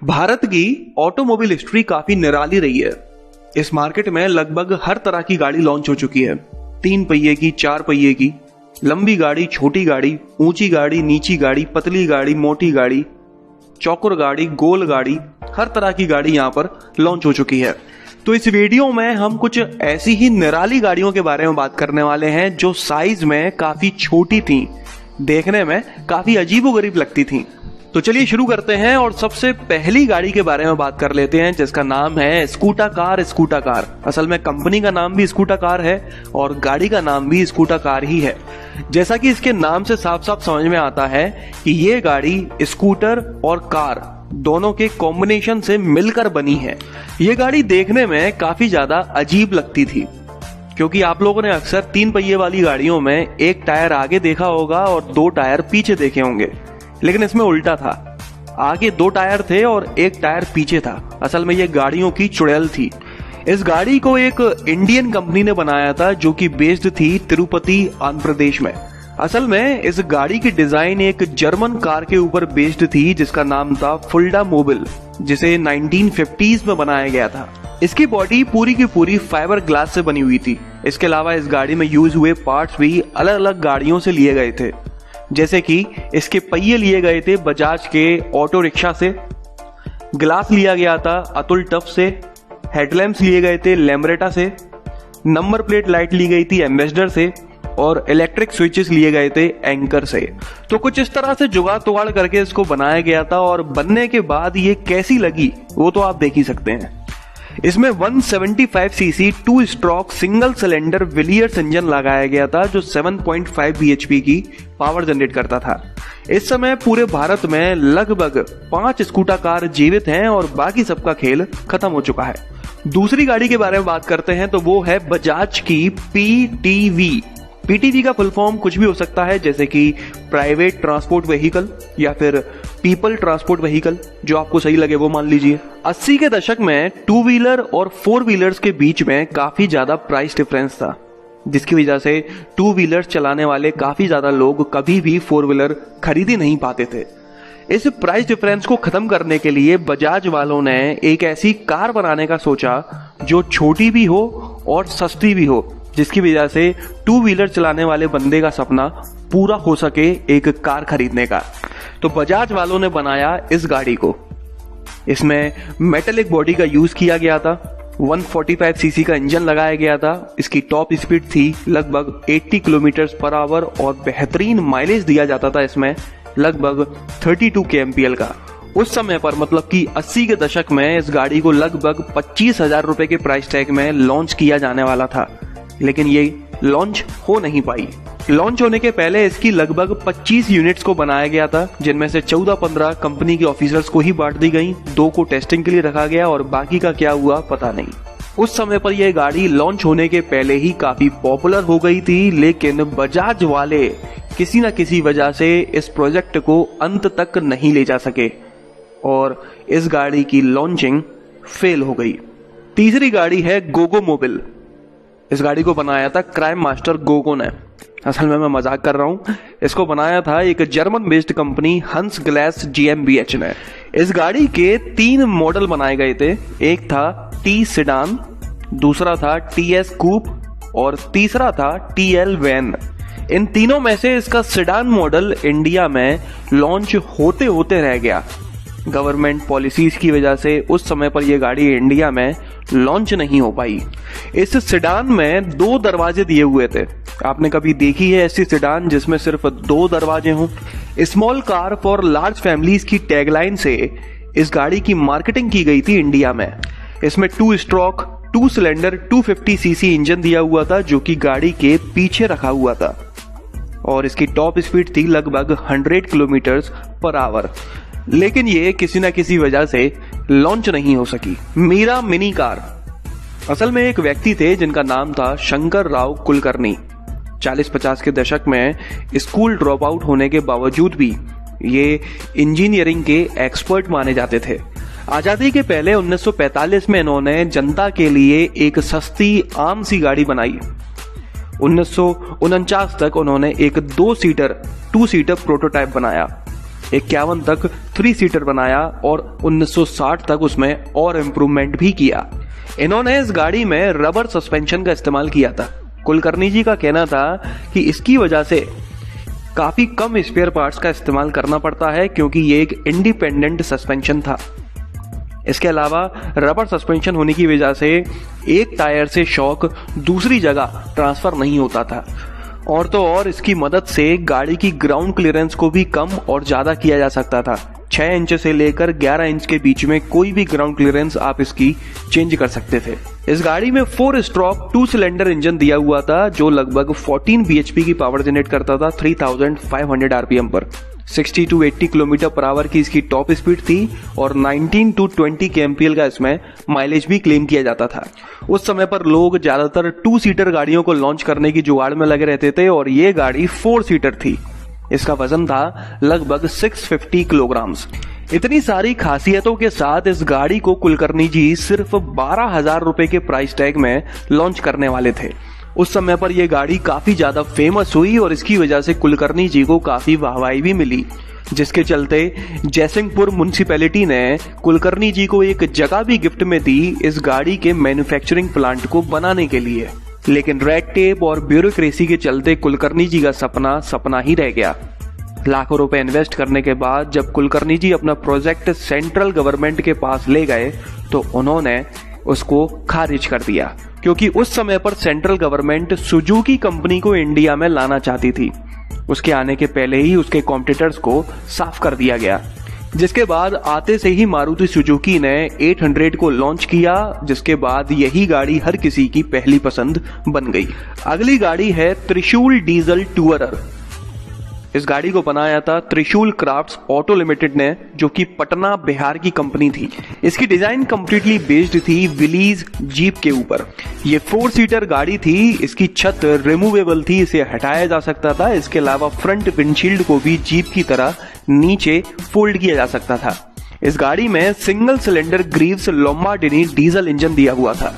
भारत की automobile history काफी निराली रही है। इस मार्केट में लगभग हर तरह की गाड़ी लॉन्च हो चुकी है। 3 पहिए की, 4 पहिए की, लंबी गाड़ी, छोटी गाड़ी, ऊंची गाड़ी, नीची गाड़ी, पतली गाड़ी, मोटी गाड़ी, चौकर गाड़ी, गोल गाड़ी, हर तरह की गाड़ी यहाँ पर लॉन्च हो चुकी है। तो इस वीडियो में हम कुछ ऐसी ही निराली गाड़ियों के बारे में बात करने वाले हैं जो साइज में काफी छोटी थी, देखने में काफी अजीबोगरीब लगती थी। तो चलिए शुरू करते हैं और सबसे पहली गाड़ी के बारे में बात कर लेते हैं जिसका नाम है स्कूटा कार। स्कूटा कार असल में कंपनी का नाम भी स्कूटा कार है और गाड़ी का नाम भी स्कूटा कार ही है। जैसा कि इसके नाम से साफ साफ समझ में आता है कि ये गाड़ी स्कूटर और कार दोनों के कॉम्बिनेशन से मिलकर बनी है। ये गाड़ी देखने में काफी ज्यादा अजीब लगती थी क्योंकि आप लोगों ने अक्सर 3 पहिए वाली गाड़ियों में एक टायर आगे देखा होगा और 2 टायर पीछे देखे होंगे, लेकिन इसमें उल्टा था। आगे 2 टायर थे और 1 टायर पीछे था। असल में ये गाड़ियों की चुड़ैल थी। इस गाड़ी को एक इंडियन कंपनी ने बनाया था जो कि बेस्ड थी तिरुपति, आंध्र प्रदेश में। असल में इस गाड़ी की डिजाइन एक जर्मन कार के ऊपर बेस्ड थी जिसका नाम था फुल्डा मोबिल, जिसे 1950s में बनाया गया था। इसकी बॉडी पूरी की पूरी फाइबर ग्लास से बनी हुई थी। इसके अलावा इस गाड़ी में यूज हुए पार्ट्स भी अलग अलग गाड़ियों से लिए गए थे, जैसे कि इसके पहिए लिए गए थे बजाज के ऑटो रिक्शा से, ग्लास लिया गया था अतुल टफ से, हेडलैम्प्स लिए गए थे लैम्ब्रेटा से, नंबर प्लेट लाइट ली गई थी एम्बेसडर से और इलेक्ट्रिक स्विचेस लिए गए थे एंकर से। तो कुछ इस तरह से जुगाड़ तुगाड़ करके इसको बनाया गया था और बनने के बाद ये कैसी लगी वो तो आप देख ही सकते हैं। इसमें 175 CC 2 stroke single cylinder Villiers engine लगाया गया था जो 7.5 bhp की पावर जनरेट करता था। इस समय पूरे भारत में लगभग 5 स्कूटा कार जीवित हैं और बाकी सबका खेल खत्म हो चुका है। दूसरी गाड़ी के बारे में बात करते हैं तो वो है बजाज की PTV। PTV का फुल फॉर्म कुछ भी हो सकता है, जैसे कि प्राइवेट ट्रांसपोर्ट व्हीकल या फिर पीपल ट्रांसपोर्ट व्हीकल, जो आपको सही लगे वो मान लीजिए। 80 के दशक में 2 व्हीलर और 4 व्हीलर्स के बीच में काफी ज्यादा प्राइस डिफरेंस था, जिसकी वजह से 2 व्हीलर्स चलाने वाले काफी ज्यादा लोग कभी भी 4 व्हीलर खरीद ही नहीं पाते थे। इस प्राइस डिफरेंस को खत्म करने के लिए बजाज वालों ने एक ऐसी कार बनाने का सोचा जो छोटी भी हो और सस्ती भी हो, जिसकी वजह से 2 व्हीलर चलाने वाले बंदे का सपना पूरा हो सके एक कार खरीदने का। तो बजाज वालों ने बनाया इस गाड़ी को। इसमें मेटेलिक बॉडी का यूज किया गया था, 145 सीसी का इंजन लगाया गया था। इसकी टॉप स्पीड थी लगभग 80 किलोमीटर पर आवर और बेहतरीन माइलेज दिया जाता था इसमें लगभग 32 kmpl का। उस समय पर मतलब कि 80 के दशक में इस गाड़ी को लगभग 25,000 रुपए के प्राइस टैग में लॉन्च किया जाने वाला था, लेकिन ये लॉन्च हो नहीं पाई। लॉन्च होने के पहले इसकी लगभग 25 यूनिट्स को बनाया गया था, जिनमें से 14-15 कंपनी के ऑफिसर्स को ही बांट दी गई, 2 को टेस्टिंग के लिए रखा गया और बाकी का क्या हुआ पता नहीं। उस समय पर यह गाड़ी लॉन्च होने के पहले ही काफी पॉपुलर हो गई थी, लेकिन बजाज वाले किसी न किसी वजह से इस प्रोजेक्ट को अंत तक नहीं ले जा सके और इस गाड़ी की लॉन्चिंग फेल हो गई। तीसरी गाड़ी है गोगो मोबिल। इस गाड़ी को बनाया था क्राइम मास्टर गोगो ने। असल में मैं मजाक कर रहा हूं, इसको बनाया था एक जर्मन बेस्ड कंपनी हंस ग्लास GmbH ने। इस गाड़ी के 3 मॉडल बनाए गए थे। एक था T सेडान, दूसरा था TS कूप और तीसरा था TL वैन। इन तीनों में से इसका सेडान मॉडल इंडिया में लॉन्च होते होते रह गया। गवर्नमेंट पॉलिसीज की वजह से उस समय पर यह गाड़ी इंडिया में लॉन्च नहीं हो पाई। इस सेडान में 2 दरवाजे दिए हुए थे। आपने कभी देखी है ऐसी सेडान जिसमें सिर्फ 2 दरवाजे हों? Small car for large families की टैगलाइन से इस गाड़ी की मार्केटिंग की गई थी इंडिया में। इसमें 2 स्ट्रोक 2 सिलेंडर 250 सीसी इंजन दिया हुआ था जो कि गाड़ी के पीछे रखा हुआ था और इसकी टॉप स्पीड थी लगभग 100 किलोमीटर पर आवर, लेकिन ये किसी न किसी वजह से लॉन्च नहीं हो सकी। Meera mini car. असल में एक व्यक्ति थे जिनका नाम था शंकर राव कुलकर्णी। 40-50 के दशक में स्कूल ड्रॉप आउट होने के बावजूद भी ये इंजीनियरिंग के एक्सपर्ट माने जाते थे। आजादी के पहले 1945 में इन्होंने जनता के लिए एक सस्ती आम सी गाड़ी बनाई। 1949 तक उन्होंने एक 2 सीटर प्रोटोटाइप बनाया 51 तक 3 सीटर बनाया और 1960 तक उसमें और इम्प्रूवमेंट भी किया। इन्होंने इस गाड़ी में रबर सस्पेंशन का इस्तेमाल किया था। कुलकर्णी जी का कहना था कि इसकी वजह से काफी कम स्पेयर पार्ट्स का इस्तेमाल करना पड़ता है क्योंकि ये एक इंडिपेंडेंट सस्पेंशन था। इसके अलावा रबर सस्पेंशन होने की वजह से एक टायर से शॉक दूसरी जगह ट्रांसफर नहीं होता था और तो और इसकी मदद से गाड़ी की ग्राउंड क्लियरेंस को भी कम और ज्यादा किया जा सकता था। 6 इंच से लेकर 11 इंच के बीच में कोई भी ग्राउंड क्लियरेंस आप इसकी चेंज कर सकते थे। इस गाड़ी में 4 स्ट्रोक 2 सिलेंडर इंजन दिया हुआ था जो लगभग 14 bhp की पावर जनरेट करता था 3500 आरपीएम पर। 60 to 80 किलोमीटर पर आवर की इसकी टॉप स्पीड थी और 19 to 20 kmpl का इसमें माइलेज भी क्लेम किया जाता था। उस समय पर लोग ज्यादातर 2 सीटर गाड़ियों को लॉन्च करने की जुगाड़ में लगे रहते थे और ये गाड़ी 4 सीटर थी। इसका वजन था लगभग 650 किलोग्राम। इतनी सारी खासियतों के साथ इस गाड़ी को कुलकर्णी जी सिर्फ 12,000 रुपए के प्राइस टैग में लॉन्च करने वाले थे। उस समय पर यह गाड़ी काफी ज्यादा फेमस हुई और इसकी वजह से कुलकर्णी जी को काफी वाहवाही भी मिली, जिसके चलते जयसिंहपुर म्युनिसिपैलिटी ने कुलकर्णी जी को एक जगह भी गिफ्ट में दी इस गाड़ी के मैन्युफैक्चरिंग प्लांट को बनाने के लिए। लेकिन रेड टेप और ब्यूरोक्रेसी के चलते कुलकर्णी जी का सपना ही रह गया। लाखों रुपए इन्वेस्ट करने के बाद जब कुलकर्णी जी अपना प्रोजेक्ट सेंट्रल गवर्नमेंट के पास ले गए तो उन्होंने उसको खारिज कर दिया क्योंकि उस समय पर सेंट्रल गवर्नमेंट सुजुकी कंपनी को इंडिया में लाना चाहती थी। उसके आने के पहले ही उसके कॉम्पिटिटर्स को साफ कर दिया गया, जिसके बाद आते से ही मारुति सुजुकी ने 800 को लॉन्च किया, जिसके बाद यही गाड़ी हर किसी की पहली पसंद बन गई। अगली गाड़ी है त्रिशूल डीजल टूरर। इस गाड़ी को बनाया था त्रिशूल क्राफ्ट्स ऑटो लिमिटेड ने, जो कि पटना बिहार की कंपनी थी। इसकी डिजाइन कंप्लीटली बेस्ड थी विलीज जीप के ऊपर। ये 4 सीटर गाड़ी थी। इसकी छत रिमूवेबल थी, इसे हटाया जा सकता था। इसके अलावा फ्रंट विंडशील्ड को भी जीप की तरह नीचे फोल्ड किया जा सकता था। इस गाड़ी में single cylinder Greaves Lombardini diesel engine दिया हुआ था।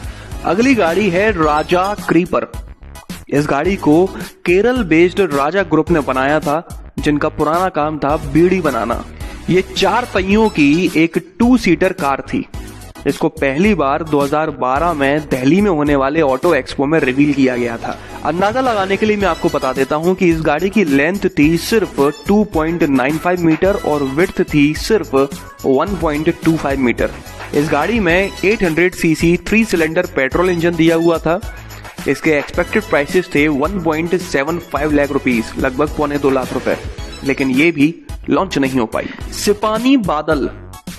अगली गाड़ी है राजा क्रीपर। इस गाड़ी को केरल बेस्ड राजा ग्रुप ने बनाया था, जिनका पुराना काम था बीड़ी बनाना। ये 4 पहियों की एक 2 सीटर कार थी। इसको पहली बार 2012 में दिल्ली में होने वाले ऑटो एक्सपो में रिवील किया गया था। अंदाजा लगाने के लिए मैं आपको बता देता हूं कि इस गाड़ी की लेंथ थी सिर्फ 2.95 मीटर और विड्थ थी सिर्फ 1.25 मीटर। इस गाड़ी में 800 सीसी 3 सिलेंडर पेट्रोल इंजन दिया हुआ था। इसके एक्सपेक्टेड प्राइसेस थे 1.75 लाख रुपीस, लगभग 2.25 लाख रुपए, लेकिन ये भी लॉन्च नहीं हो पाई। सिपानी बादल।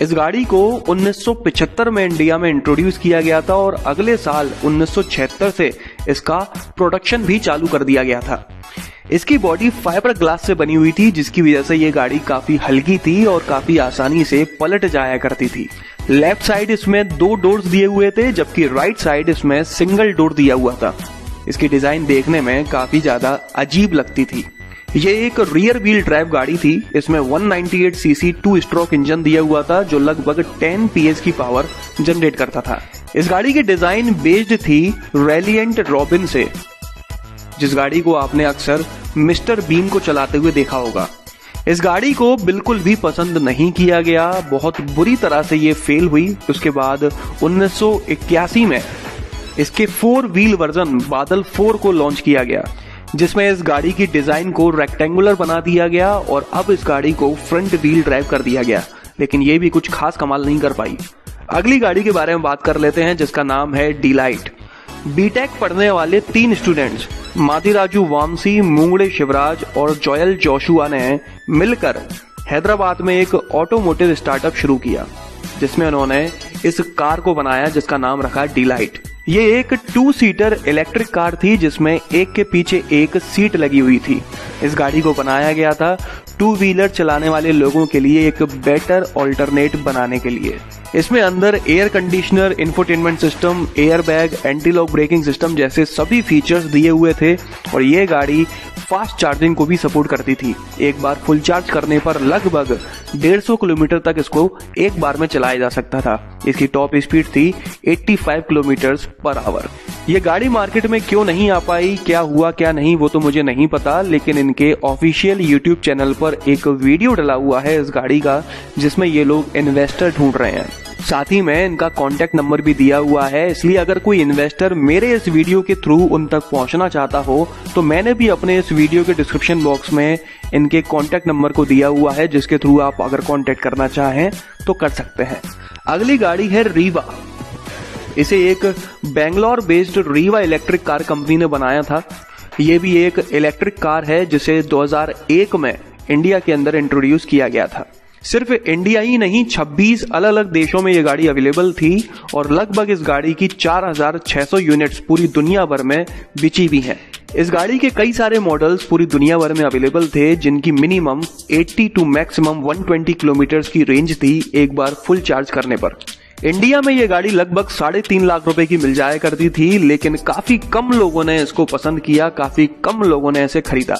इस गाड़ी को 1975 में इंडिया में इंट्रोड्यूस किया गया था और अगले साल 1976 से इसका प्रोडक्शन भी चालू कर दिया गया था। इसकी बॉडी फाइबर ग्लास से बनी हुई थी, जिसकी वजह से ये गाड़ी काफी हल्की थी और काफी आसानी से पलट जाया करती थी। लेफ्ट साइड इसमें 2 डोर्स दिए हुए थे, जबकि राइट साइड इसमें सिंगल डोर दिया हुआ था। इसकी डिजाइन देखने में काफी ज्यादा अजीब लगती थी। ये एक रियर व्हील ड्राइव गाड़ी थी। इसमें 198 सीसी 2 स्ट्रोक इंजन दिया हुआ था, जो लगभग 10 PS की पावर जनरेट करता था। इस गाड़ी की डिजाइन बेस्ड थी रेलिएंट रॉबिन से, जिस गाड़ी को आपने अक्सर मिस्टर बीन को चलाते हुए देखा होगा। इस गाड़ी को बिल्कुल भी पसंद नहीं किया गया, बहुत बुरी तरह से ये फेल हुई। उसके बाद 1981 में इसके 4 व्हील वर्जन बादल 4 को लॉन्च किया गया, जिसमें इस गाड़ी की डिजाइन को रेक्टेंगुलर बना दिया गया और अब इस गाड़ी को फ्रंट व्हील ड्राइव कर दिया गया, लेकिन ये भी कुछ खास कमाल नहीं कर पाई। अगली गाड़ी के बारे में बात कर लेते हैं, जिसका नाम है डिलाइट। बीटेक पढ़ने वाले 3 स्टूडेंट्स मादिराजू वामसी, मुंगड़े शिवराज और जोयल जोशुआ ने मिलकर हैदराबाद में एक ऑटोमोटिव स्टार्टअप शुरू किया, जिसमें उन्होंने इस कार को बनाया, जिसका नाम रखा डिलाइट। ये एक 2 सीटर इलेक्ट्रिक कार थी, जिसमें एक के पीछे एक सीट लगी हुई थी। इस गाड़ी को बनाया गया था 2 व्हीलर चलाने वाले लोगों के लिए एक बेटर ऑल्टरनेट बनाने के लिए। इसमें अंदर air conditioner, infotainment system, air bag, anti lock braking system जैसे सभी फीचर्स दिए हुए थे और ये गाड़ी फास्ट चार्जिंग को भी सपोर्ट करती थी। एक बार फुल चार्ज करने पर लगभग 150 किलोमीटर तक इसको एक बार में चलाया जा सकता था। इसकी टॉप स्पीड थी 85 किलोमीटर पर आवर। ये गाड़ी मार्केट में क्यों नहीं आ पाई, क्या हुआ क्या नहीं, वो तो मुझे नहीं पता, लेकिन इनके ऑफिशियल यूट्यूब चैनल पर एक वीडियो डला हुआ है इस गाड़ी का, जिसमें ये लोग इन्वेस्टर ढूंढ रहे हैं। साथ ही में इनका कॉन्टेक्ट नंबर भी दिया हुआ है, इसलिए अगर कोई इन्वेस्टर मेरे इस वीडियो के थ्रू उन तक पहुंचना चाहता हो तो मैंने भी अपने इस वीडियो के डिस्क्रिप्शन बॉक्स में इनके कॉन्टेक्ट नंबर को दिया हुआ है, जिसके थ्रू आप अगर कॉन्टेक्ट करना चाहें तो कर सकते हैं। अगली गाड़ी है रीवा। इसे एक Bangalore based Rewa electric car company ने बनाया था। ये भी एक इलेक्ट्रिक कार है जिसे 2001 में इंडिया के अंदर इंट्रोड्यूस किया गया था। सिर्फ इंडिया ही नहीं, 26 अलग अलग देशों में ये गाड़ी अवेलेबल थी और लगभग इस गाड़ी की 4600 यूनिट्स पूरी दुनिया भर में बिची भी हैं। इस गाड़ी के कई सारे मॉडल्स पूरी दुनिया भर में अवेलेबल थे, जिनकी मिनिमम 80 टू मैक्सिमम 120 किलोमीटर की रेंज थी एक बार फुल चार्ज करने पर। इंडिया में ये गाड़ी लगभग 3.5 लाख रुपए की मिल जाया करती थी, लेकिन काफी कम लोगों ने इसको पसंद किया, काफी कम लोगों ने इसे खरीदा,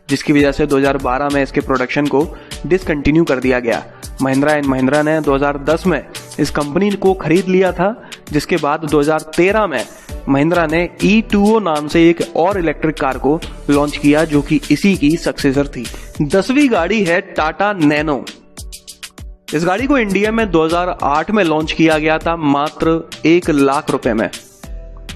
जिसकी वजह से 2012 में इसके प्रोडक्शन को डिसकंटिन्यू कर दिया गया। महिंद्रा एंड महिंद्रा ने 2010 में इस कंपनी को खरीद लिया था, जिसके बाद 2013 में महिंद्रा ने E2O नाम से एक और इलेक्ट्रिक कार को लॉन्च किया, जो कि इसी की सक्सेसर थी। 10वीं गाड़ी है टाटा नैनो। इस गाड़ी को इंडिया में 2008 में लॉन्च किया गया था, मात्र 1 लाख रुपए में।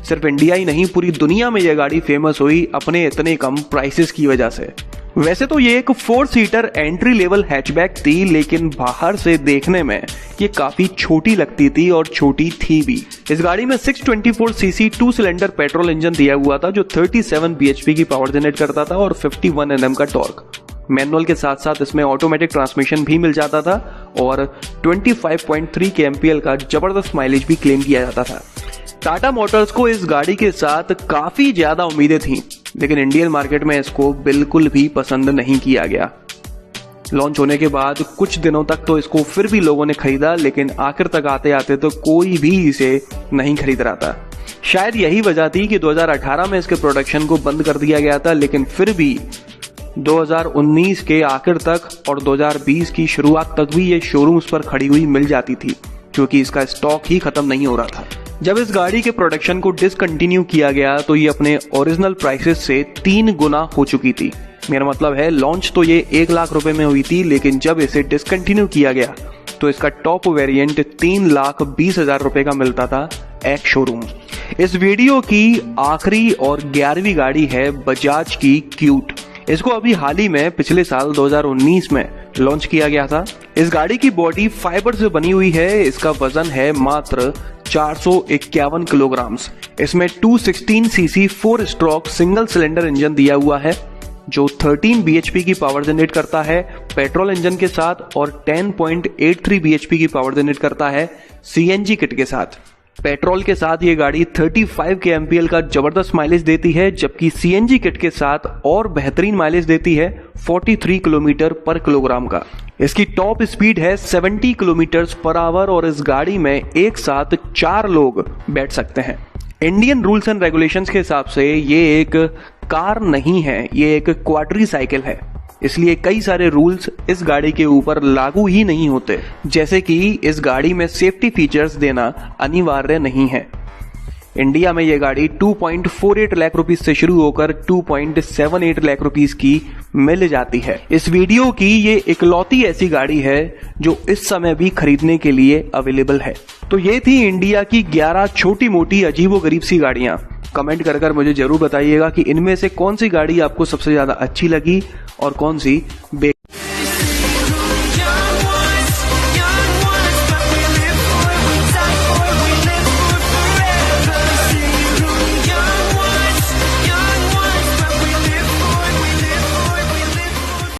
सिर्फ इंडिया ही नहीं, पूरी दुनिया में यह गाड़ी फेमस हुई अपने इतने कम प्राइसेस की वजह से। वैसे तो ये एक 4 सीटर एंट्री लेवल हैचबैक थी, लेकिन बाहर से देखने में ये काफी छोटी लगती थी और छोटी थी भी। इस गाड़ी में 624 सीसी 2 सिलेंडर पेट्रोल इंजन दिया हुआ था, जो 37 bhp की पावर जनरेट करता था और 51 Nm का टॉर्क। मैनुअल के साथ साथ इसमें ऑटोमेटिक ट्रांसमिशन भी मिल जाता था और 25.3 kmpl का जबरदस्त माइलेज भी क्लेम किया जाता था। टाटा मोटर्स को इस गाड़ी के साथ काफी ज्यादा उम्मीदें थीं, लेकिन इंडियन मार्केट में इसको बिल्कुल भी पसंद नहीं किया गया। लॉन्च होने के बाद कुछ दिनों तक तो इसको फिर भी लोगों ने खरीदा, लेकिन आखिर तक आते आते तो कोई भी इसे नहीं खरीद रहा था। शायद यही वजह थी कि 2018 में इसके प्रोडक्शन को बंद कर दिया गया था, लेकिन फिर भी 2019 के आखिर तक और 2020 की शुरुआत तक भी ये शोरूम्स पर खड़ी हुई मिल जाती थी, क्योंकि इसका स्टॉक ही खत्म नहीं हो रहा था। जब इस गाड़ी के प्रोडक्शन को डिसकंटिन्यू किया गया तो ये अपने ओरिजिनल प्राइसेस से 3 गुना हो चुकी थी। मेरा मतलब है, लॉन्च तो ये 1 लाख रुपए में हुई थी, लेकिन जब इसे डिसकंटिन्यू किया गया तो इसका टॉप वेरिएंट 3,20,000 रुपए का मिलता था एक शोरूम। इस वीडियो की आखिरी और 11वीं गाड़ी है बजाज की क्यूट। इसको अभी हाल ही में पिछले साल 2019 में लॉन्च किया गया था। इस गाड़ी की बॉडी फाइबर से बनी हुई है। इसका वजन है मात्र 451 किलोग्राम। इसमें 216 CC 4 stroke single cylinder engine दिया हुआ है, जो 13 bhp की पावर जनरेट करता है पेट्रोल इंजन के साथ और 10.83 bhp की पावर जनरेट करता है CNG किट के साथ। पेट्रोल के साथ ये गाड़ी 35 kmpl का जबरदस्त माइलेज देती है, जबकि CNG किट के साथ और बेहतरीन माइलेज देती है 43 किलोमीटर पर किलोग्राम का। इसकी टॉप स्पीड है 70 किलोमीटर पर आवर और इस गाड़ी में एक साथ 4 लोग बैठ सकते हैं। इंडियन रूल्स एंड रेगुलेशंस के हिसाब से ये एक कार नहीं है, ये एक क्वाड्री साइकिल है, इसलिए कई सारे रूल्स इस गाड़ी के ऊपर लागू ही नहीं होते, जैसे कि इस गाड़ी में सेफ्टी फीचर्स देना अनिवार्य नहीं है। इंडिया में ये गाड़ी 2.48 लाख रुपीस से शुरू होकर 2.78 लाख रुपीस की मिल जाती है। इस वीडियो की ये इकलौती ऐसी गाड़ी है जो इस समय भी खरीदने के लिए अवेलेबल है। तो ये थी इंडिया की 11 छोटी मोटी अजीबोगरीब सी गाड़ियां। कमेंट कर मुझे जरूर बताइएगा कि इनमें से कौन सी गाड़ी आपको सबसे ज्यादा अच्छी लगी और कौन सी